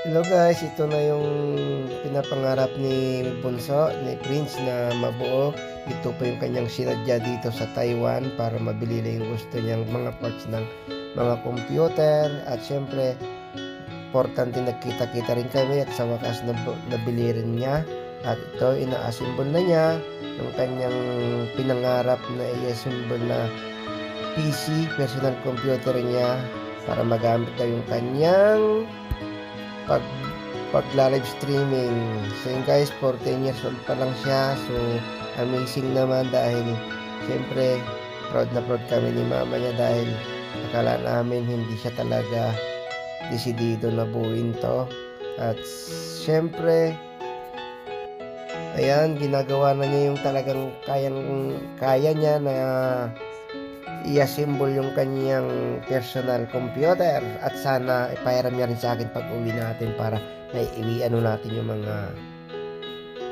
Hello guys, ito na yung pinapangarap ni Bunso, ni Prince na mabuo. Ito pa yung kanyang sinadya dito sa Taiwan para mabili lang yung gusto niyang mga parts ng mga computer. At syempre, importante nagkita-kita rin kami at sa wakas nabili rin niya. At ito, ina-assemble na niya yung kanyang pinangarap na i-assemble na PC, personal computer niya para magamit daw yung kanyang pag pagla-live streaming. So yun guys, 14 years old pa lang siya. So amazing naman dahil siyempre proud na proud kami ni mama niya dahil akala namin hindi siya talaga desidido na buuin to. At siyempre ayan, ginagawa na niya yung talagang kaya niya na i-assemble yung kanyang personal computer at sana ipairam niya rin sa akin pag uwi natin para naiiwiano natin yung mga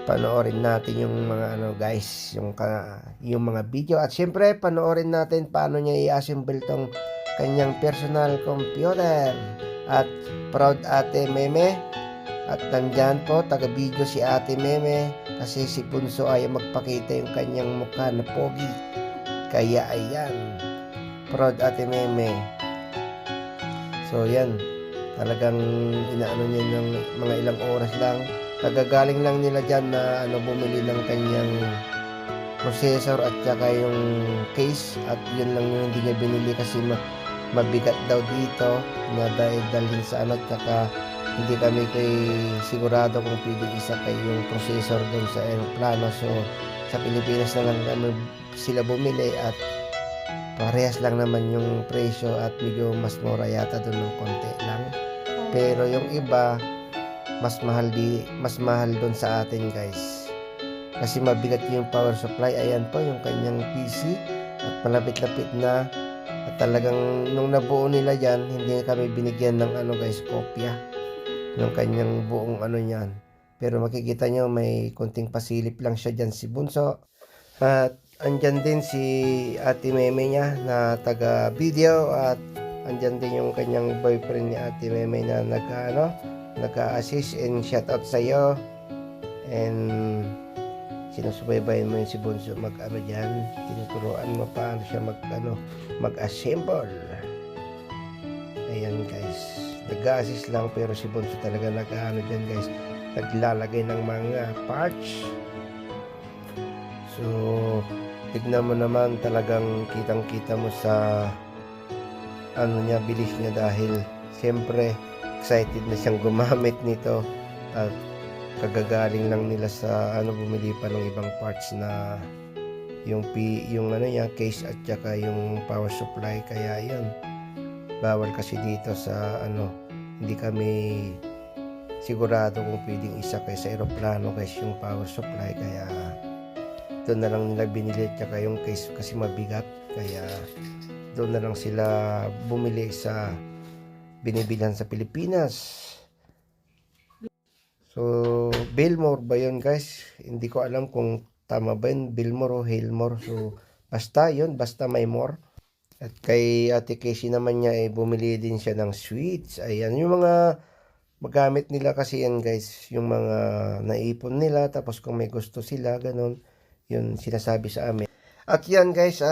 panoorin natin yung mga guys, yung mga video at syempre panoorin natin paano niya i-assemble tong kanyang personal computer. At proud Ate Meme, at nandyan po taga video si Ate Meme kasi si Bunso ay magpakita yung kanyang mukha na pogi. Kaya ayan, proud Ate Meme. So yan, talagang inaano niya ng mga ilang oras lang. Kagagaling lang nila dyan na bumili ng kanyang processor at saka yung case. At yun lang yung hindi niya binili kasi mabigat daw dito na dalhin sa at saka hindi kami sigurado kung pwedeng isakay yung processor doon sa aeroplano. So sa Pilipinas na lang kami sila bumili at parehas lang naman yung presyo at medyo mas mura yata doon ng konti lang. Pero yung iba mas mahal doon sa atin guys. Kasi mabigat yung power supply. Ayan po yung kanyang PC at malapit-lapit na. At talagang nung nabuo nila yan, hindi kami binigyan ng guys, kopya ng kanyang buong niyan. Pero makikita nyo may konting pasilip lang siya dyan si Bunso. At andyan din si Ate Meme niya na taga video at andyan din yung kanyang boyfriend ni Ate Meme na nag-assist and shout out sa iyo. And sinusubaybayan mo yun si Bunso dyan, tinuturuan mo paano siya mag-assemble. Ayan guys, nag-assist lang pero si Bunso talaga dyan guys, naglalagay ng mga parts. So tignan mo naman, talagang kitang-kita mo sa niya, bilis niya dahil siyempre excited na siyang gumamit nito at kagagaling lang nila sa bumili pa ng ibang parts na yung case at saka yung power supply. Kaya yun, bawal kasi dito sa hindi kami sigurado kung pwedeng isakay sa aeroplano guys yung power supply, kaya doon na lang nila binili at saka yung case kasi mabigat, kaya doon na lang sila bumili sa binibilhan sa Pilipinas. So Billmore ba yun guys, hindi ko alam kung tama ba yun, Billmore o Hailmore. So basta yun, basta may more. At kay Ate Casey naman niya bumili din siya ng sweets. Ayan yung mga magamit nila kasi yan guys, yung mga naipon nila, tapos kung may gusto sila ganun, yun sinasabi sa amin. At yan guys,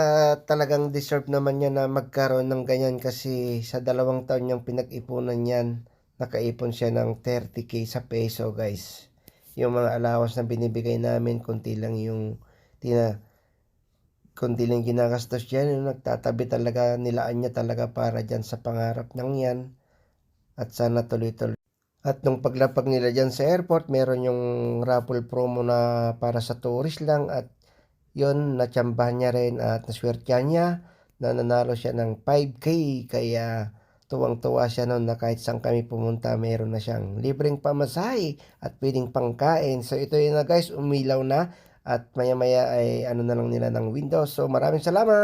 talagang deserve naman niya na magkaroon ng ganyan kasi sa 2 taon niyang pinag-ipunan yan, nakaipon siya ng 30k sa peso guys. Yung mga allowance na binibigay namin, konti lang ginagastos dyan, yung nagtatabi talaga, nilaan niya talaga para dyan sa pangarap ng yan. At sana tuloy-tuloy. At nung paglapag nila dyan sa airport, meron yung raffle promo na para sa tourist lang at yun, natsambahan niya rin at naswertyan niya na nanalo siya ng 5k. Kaya tuwang-tuwa siya noon na kahit saan kami pumunta, meron na siyang libreng pamasahe at pwedeng pangkain. So ito yun na guys, umilaw na at maya-maya ay na lang nila ng Windows. So maraming salamat.